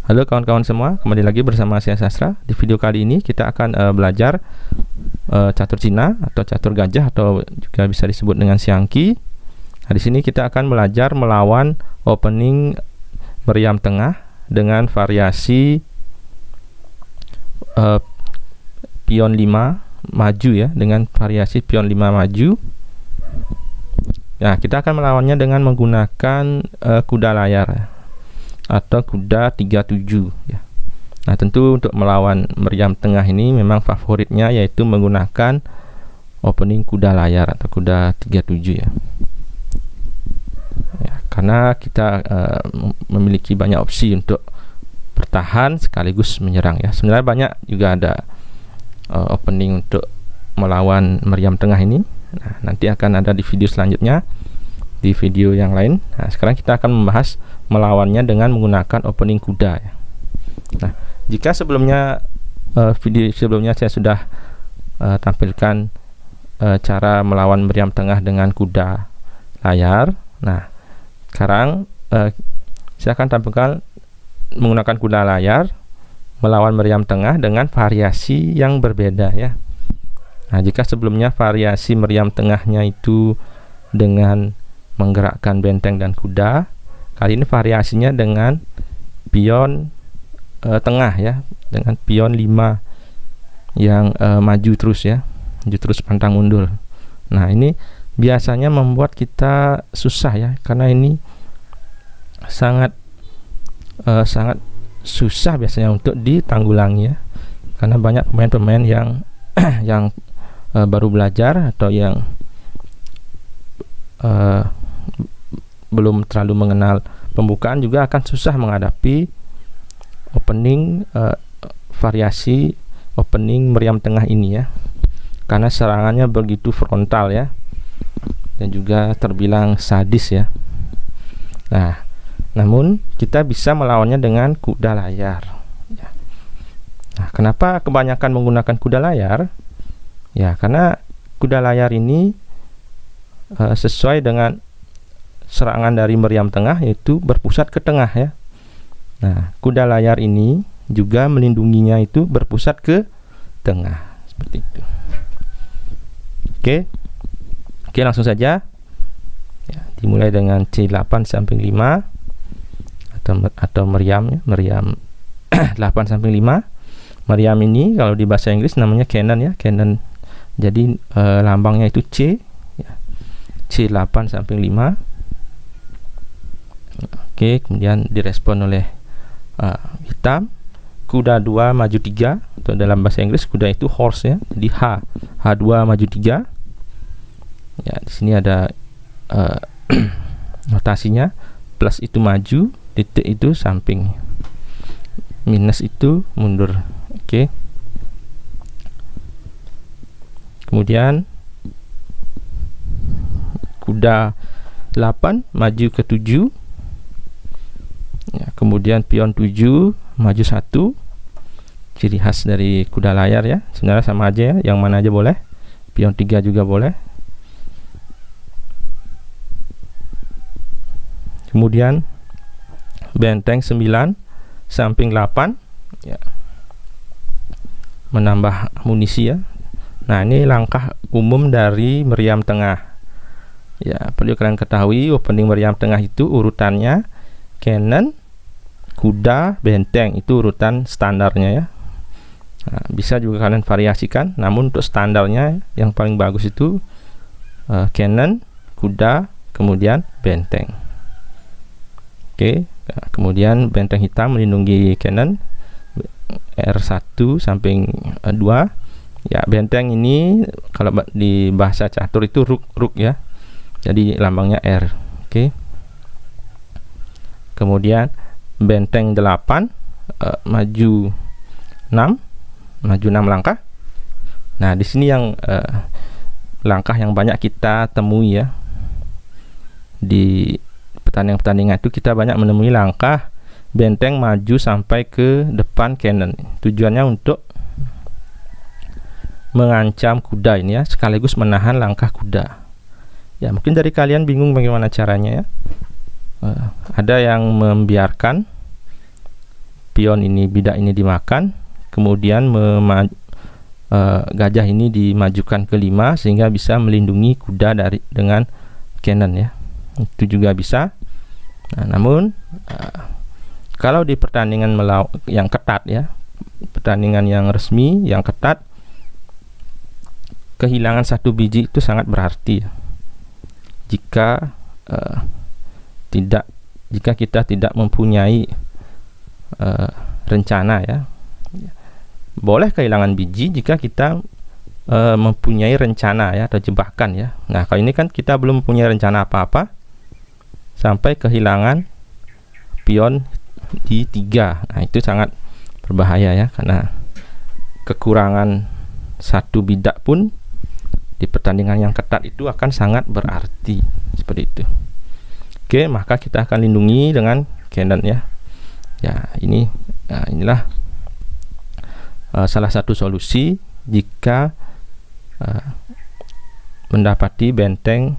Halo kawan-kawan semua, kembali lagi bersama saya Sastra. Di video kali ini kita akan belajar catur Cina atau catur gajah atau juga bisa disebut dengan Xiangqi. Nah, di sini kita akan belajar melawan opening meriam tengah dengan variasi pion 5 maju ya, dengan variasi pion 5 maju. Nah, kita akan melawannya dengan menggunakan kuda layar atau kuda 37 ya. Nah, tentu untuk melawan meriam tengah ini memang favoritnya yaitu menggunakan opening kuda layar atau kuda 37 ya. Karena kita memiliki banyak opsi untuk bertahan sekaligus menyerang ya. Sebenarnya banyak juga ada opening untuk melawan meriam tengah ini. Nah, nanti akan ada di video selanjutnya, di video yang lain. Nah, sekarang kita akan membahas melawannya dengan menggunakan opening kuda ya. Nah, jika sebelumnya video sebelumnya saya sudah tampilkan cara melawan meriam tengah dengan kuda layar. Nah, sekarang saya akan tampilkan menggunakan kuda layar melawan meriam tengah dengan variasi yang berbeda ya. Nah, jika sebelumnya variasi meriam tengahnya itu dengan menggerakkan benteng dan kuda, kali ini variasinya dengan pion tengah ya, dengan pion 5 yang maju terus ya, maju terus pantang mundur. Nah, ini biasanya membuat kita susah ya, karena ini sangat susah biasanya untuk ditanggulangi ya, karena banyak pemain-pemain yang yang baru belajar atau yang belum terlalu mengenal pembukaan juga akan susah menghadapi opening variasi opening meriam tengah ini ya, karena serangannya begitu frontal ya, dan juga terbilang sadis ya. Nah, namun kita bisa melawannya dengan kuda layar ya. Nah, kenapa kebanyakan menggunakan kuda layar? Ya, karena kuda layar ini sesuai dengan serangan dari meriam tengah, yaitu berpusat ke tengah ya. Nah, kuda layar ini juga melindunginya itu berpusat ke tengah seperti itu. Oke, langsung saja ya, dimulai dengan C8 samping 5 atau meriam ya, meriam 8 samping 5. Meriam ini kalau di bahasa Inggris namanya cannon ya, cannon. Jadi lambangnya itu C ya. C8 samping 5. Oke, kemudian direspon oleh hitam. Kuda 2 maju 3, atau dalam bahasa Inggris kuda itu horse ya. Jadi H2 maju 3. Ya, di sini ada notasinya. Plus itu maju, titik itu samping, minus itu mundur. Oke. Kemudian kuda 8 maju ke 7 ya, kemudian pion 7 maju 1. Ciri khas dari kuda layar ya, sebenarnya sama aja ya, yang mana aja boleh. Pion 3 juga boleh. Kemudian benteng 9 samping 8 ya, menambah amunisi ya. Nah, ini langkah umum dari meriam tengah ya. Perlu kalian ketahui, opening meriam tengah itu urutannya cannon, kuda, benteng, itu urutan standarnya ya. Nah, bisa juga kalian variasikan, namun untuk standarnya yang paling bagus itu cannon, kuda, kemudian benteng. Oke, nah, kemudian benteng hitam melindungi cannon, R1 samping 2 ya. Benteng ini kalau di bahasa catur itu rook ya, jadi lambangnya R. Oke. Kemudian benteng 8 maju 6 langkah. Nah, di sini yang langkah yang banyak kita temui ya. Di pertandingan itu kita banyak menemui langkah benteng maju sampai ke depan cannon. Tujuannya untuk mengancam kuda ini ya, sekaligus menahan langkah kuda. Ya, mungkin dari kalian bingung bagaimana caranya ya. Ada yang membiarkan pion ini, bidak ini dimakan, kemudian gajah ini dimajukan ke 5 sehingga bisa melindungi kuda dengan cannon ya. Itu juga bisa. Nah, namun kalau di pertandingan yang ketat ya, pertandingan yang resmi, yang ketat, kehilangan 1 biji itu sangat berarti ya. Jika kita tidak mempunyai rencana ya. Boleh kehilangan biji jika kita mempunyai rencana ya, atau jebakan ya. Nah, kalau ini kan kita belum punya rencana apa-apa sampai kehilangan pion di 3. Nah, itu sangat berbahaya ya, karena kekurangan 1 bidak pun di pertandingan yang ketat itu akan sangat berarti, seperti itu. Oke, maka kita akan lindungi dengan cannon ya. Ya, inilah salah satu solusi jika mendapati benteng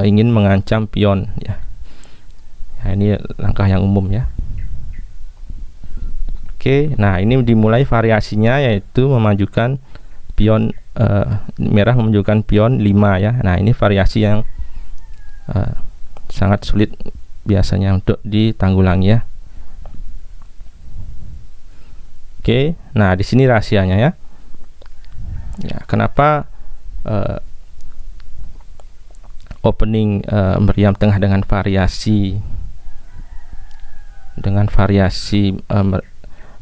ingin mengancam pion ya. Ini langkah yang umum ya. Oke, nah ini dimulai variasinya, yaitu memajukan pion merah, memajukan pion 5 ya. Nah, ini variasi yang sangat sulit biasanya untuk ditanggulangi ya. Oke, nah di sini rahasianya ya. Ya, kenapa opening meriam tengah dengan variasi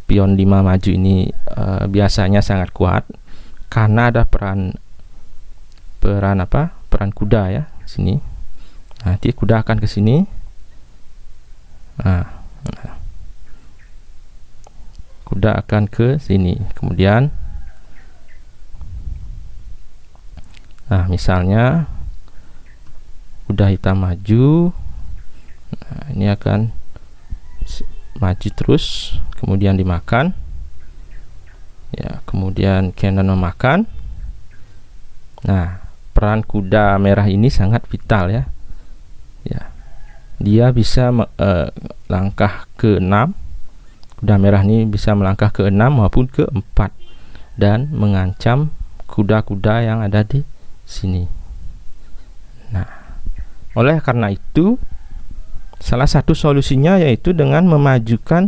pion 5 maju ini biasanya sangat kuat, karena ada peran kuda ya sini. Nanti kuda akan ke sini. Kuda akan ke sini. Kemudian misalnya kuda hitam maju. Nah, ini akan maju terus, kemudian dimakan. Ya, kemudian cannon memakan. Nah, peran kuda merah ini sangat vital ya. Ya, dia bisa langkah ke 6. Kuda merah ini bisa melangkah ke 6 maupun ke 4 dan mengancam kuda-kuda yang ada di sini. Nah, oleh karena itu salah satu solusinya yaitu dengan memajukan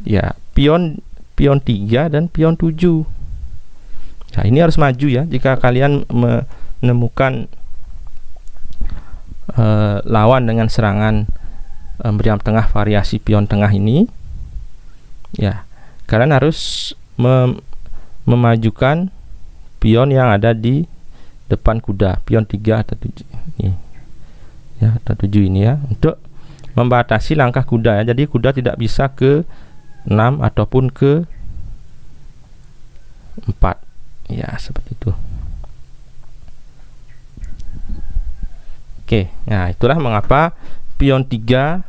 ya pion 3 dan pion 7. Nah, ini harus maju ya. Jika kalian menemukan lawan dengan serangan meriam tengah variasi pion tengah ini ya, kalian harus memajukan pion yang ada di depan kuda, pion 3 atau 7 ini ya, atau 7 ini ya, untuk membatasi langkah kuda ya. Jadi kuda tidak bisa ke 6 ataupun ke 4 ya, seperti itu. Oke, nah itulah mengapa pion 3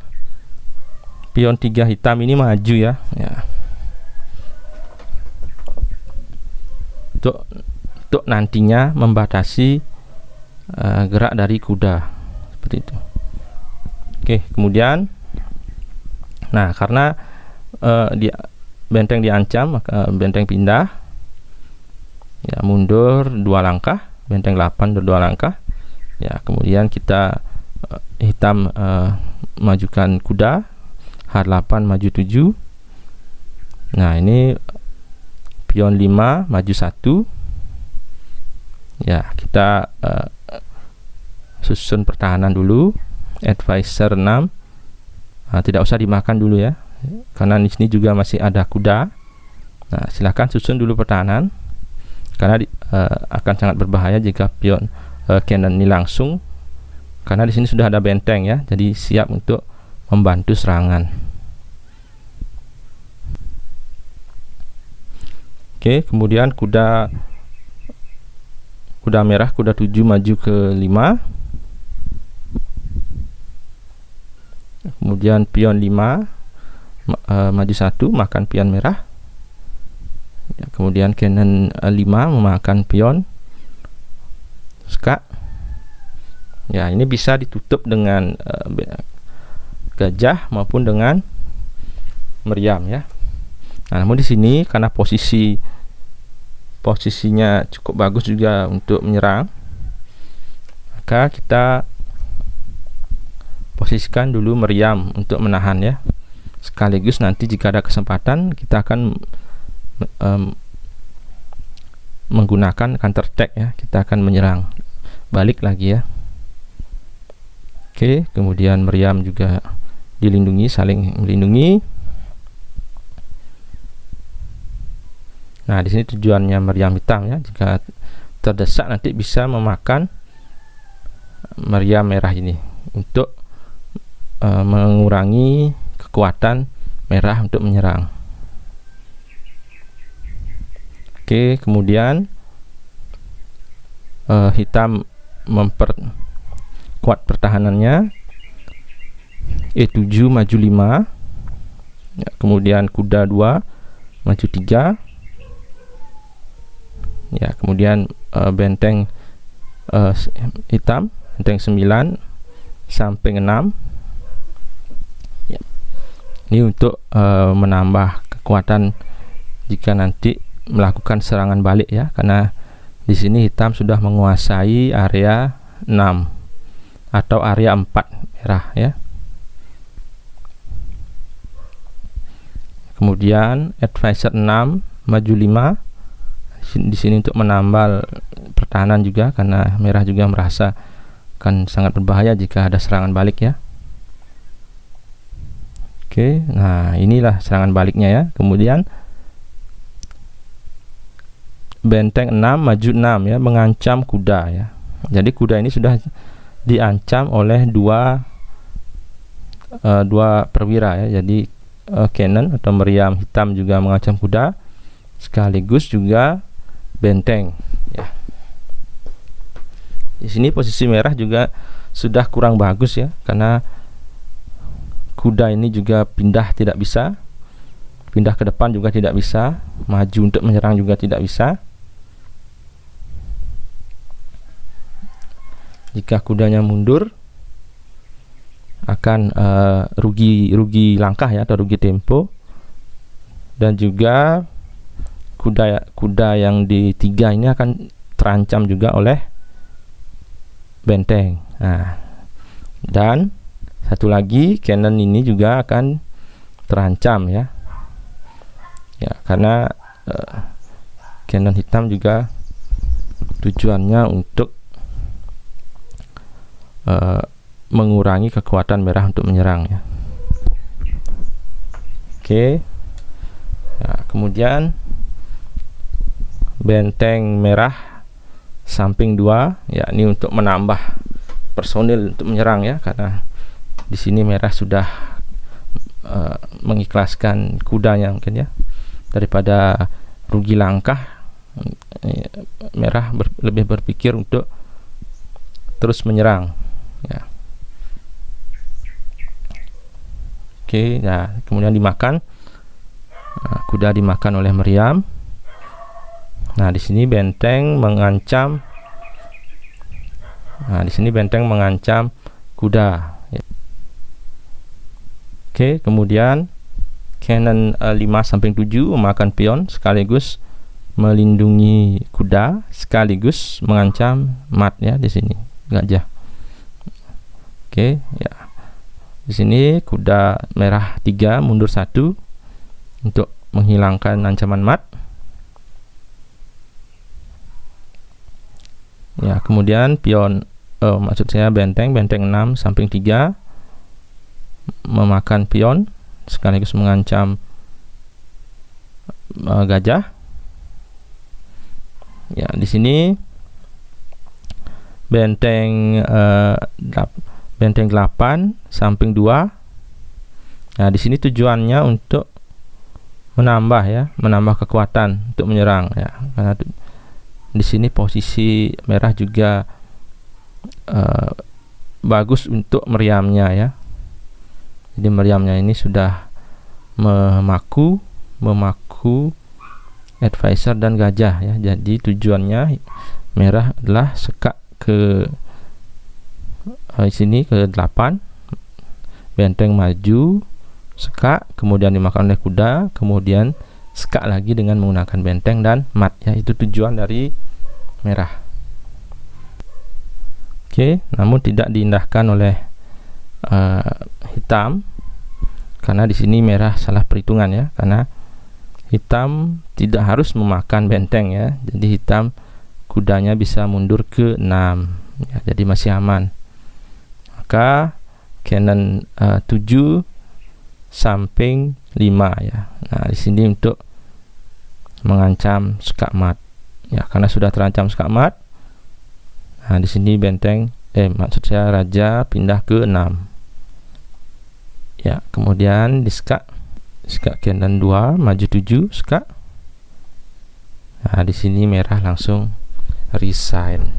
hitam ini maju ya. Untuk nantinya membatasi gerak dari kuda, seperti itu. Oke, kemudian karena benteng diancam, maka benteng pindah ya, mundur 2 langkah, benteng 8 2 langkah ya. Kemudian kita hitam majukan kuda, H8 maju 7. Nah, ini pion 5 maju 1 ya. Kita susun pertahanan dulu, advisor 6. Tidak usah dimakan dulu ya, karena di sini juga masih ada kuda. Nah, silahkan susun dulu pertahanan, karena akan sangat berbahaya jika pion cannon ini langsung, karena di sini sudah ada benteng ya, jadi siap untuk membantu serangan. Oke, kemudian kuda merah, kuda 7 maju ke 5. Kemudian pion 5 maju 1, makan pion merah ya. Kemudian cannon 5 memakan pion skak ya. Ini bisa ditutup dengan gajah maupun dengan meriam ya. Nah, namun di sini karena posisinya cukup bagus juga untuk menyerang, maka kita posisikan dulu meriam untuk menahan ya. Sekaligus nanti jika ada kesempatan kita akan menggunakan counter attack ya, kita akan menyerang balik lagi ya. Oke, kemudian meriam juga dilindungi, saling melindungi. Nah, di sini tujuannya meriam hitam ya, jika terdesak nanti bisa memakan meriam merah ini untuk mengurangi kekuatan merah untuk menyerang. Oke, kemudian hitam memperkuat pertahanannya. E7 maju 5 ya, kemudian kuda 2 maju 3 ya, kemudian benteng hitam, benteng 9 samping 6 ya. Ini untuk menambah kekuatan jika nanti melakukan serangan balik ya, karena di sini hitam sudah menguasai area 6 atau area 4 merah ya. Kemudian advisor 6 maju 5 di sini untuk menambal pertahanan juga, karena merah juga merasa akan sangat berbahaya jika ada serangan balik ya. Oke, nah inilah serangan baliknya ya. Kemudian benteng 6 maju 6 ya, mengancam kuda ya. Jadi kuda ini sudah diancam oleh dua perwira ya. Jadi cannon atau meriam hitam juga mengancam kuda, sekaligus juga benteng ya. Di sini posisi merah juga sudah kurang bagus ya, karena kuda ini juga pindah tidak bisa, pindah ke depan juga tidak bisa, maju untuk menyerang juga tidak bisa. Jika kudanya mundur akan rugi langkah ya, atau rugi tempo. Dan juga kuda yang di 3 ini akan terancam juga oleh benteng. Nah, dan satu lagi cannon ini juga akan terancam ya. Ya, karena cannon hitam juga tujuannya untuk mengurangi kekuatan merah untuk menyerang ya. Oke. Nah, kemudian benteng merah samping 2 ya, ini untuk menambah personil untuk menyerang ya, karena di sini merah sudah mengikhlaskan kudanya mungkin ya, daripada rugi langkah. Merah lebih berpikir untuk terus menyerang ya. Oke, nah kemudian dimakan. Nah, kuda dimakan oleh meriam. Nah, di sini benteng mengancam. Nah, di sini benteng mengancam kuda ya. Oke, kemudian cannon 5 samping 7 memakan pion, sekaligus melindungi kuda, sekaligus mengancam mat ya, di sini gajah. Oke ya. Di sini kuda merah 3 mundur 1 untuk menghilangkan ancaman mat. Ya, kemudian pion maksud saya benteng 6 samping 3 memakan pion, sekaligus mengancam gajah. Ya, di sini benteng 8 samping 2. Nah, di sini tujuannya untuk menambah ya, menambah kekuatan untuk menyerang ya. Karena di sini posisi merah juga bagus untuk meriamnya ya. Jadi meriamnya ini sudah memaku advisor dan gajah ya. Jadi tujuannya merah adalah sekak ke sini ke 8, benteng maju, sekak, kemudian dimakan oleh kuda, kemudian sekak lagi dengan menggunakan benteng dan mat ya. Itu tujuan dari merah. Oke, namun tidak diindahkan oleh hitam, karena di sini merah salah perhitungan ya, karena hitam tidak harus memakan benteng ya. Jadi hitam kudanya bisa mundur ke 6 ya, jadi masih aman. Maka cannon 7 samping 5 ya. Nah, di sini untuk mengancam sekak mat ya, karena sudah terancam sekak mat. Nah, di sini benteng maksud saya raja pindah ke 6 ya. Kemudian di sekak cannon 2 maju 7 sekak. Nah, di sini merah langsung resign.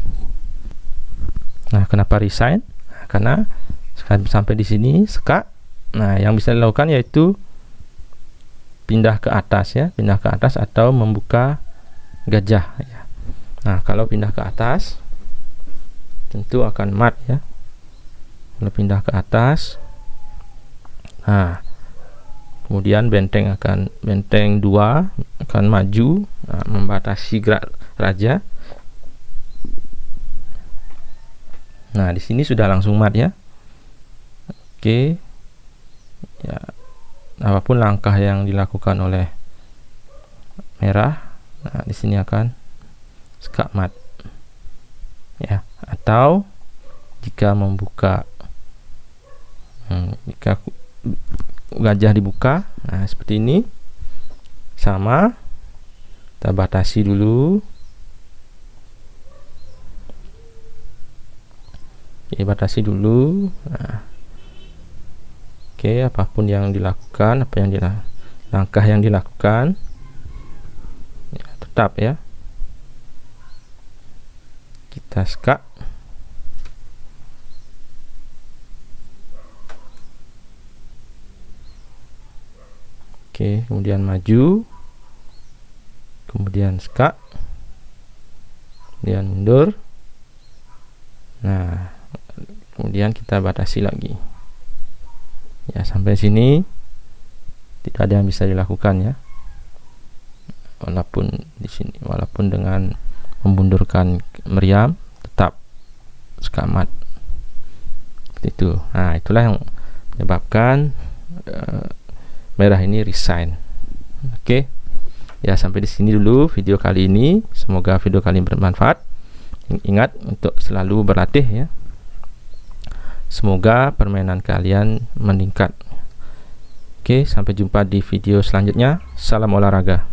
Nah, kenapa resign? Nah, karena sampai di sini sekak. Nah, yang bisa dilakukan yaitu pindah ke atas ya, pindah ke atas atau membuka gajah ya. Nah, kalau pindah ke atas tentu akan mat ya. Kalau pindah ke atas, nah kemudian benteng 2 akan maju, nah, membatasi gerak raja. Nah, di sini sudah langsung mat ya. Oke. Ya, apapun langkah yang dilakukan oleh merah, nah di sini akan sekak mat. Ya, atau jika membuka jika gajah dibuka, nah seperti ini sama, kita batasi dulu. Batasi dulu. Nah, oke, apapun yang dilakukan, langkah yang dilakukan ya, tetap ya kita sekak. Oke, kemudian maju, kemudian sekak, kemudian mundur. Nah, kemudian kita batasi lagi ya. Sampai sini tidak ada yang bisa dilakukan ya, walaupun di sini, walaupun dengan memundurkan meriam tetap sekak mat seperti itu. Nah, itulah yang menyebabkan merah ini resign. Oke ya, sampai di sini dulu video kali ini. Semoga video kali ini bermanfaat. Ingat untuk selalu berlatih ya. Semoga permainan kalian meningkat. Oke, sampai jumpa di video selanjutnya. Salam olahraga.